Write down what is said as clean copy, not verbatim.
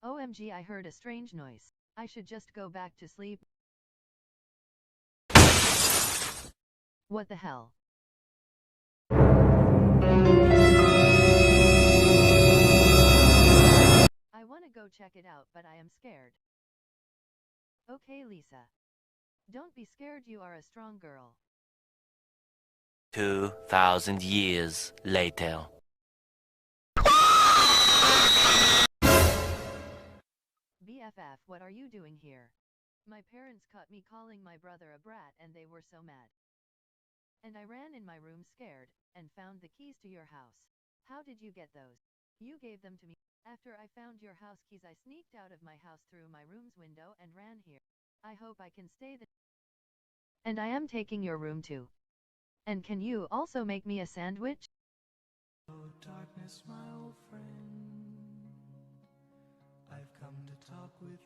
OMG, I heard a strange noise. I should just go back to sleep. What the hell? I wanna go check it out, but I am scared. Okay, Lisa. Don't be scared, you are a strong girl. 2,000 years later. BFF, what are you doing here? My parents caught me calling my brother a brat and they were so mad. And I ran in my room scared, and found the keys to your house. How did you get those? You gave them to me. After I found your house keys, I sneaked out of my house through my room's window and ran here. I hope I can stay the. And I am taking your room too. And can you also make me a sandwich? Oh, darkness, my old friend, I've come to talk with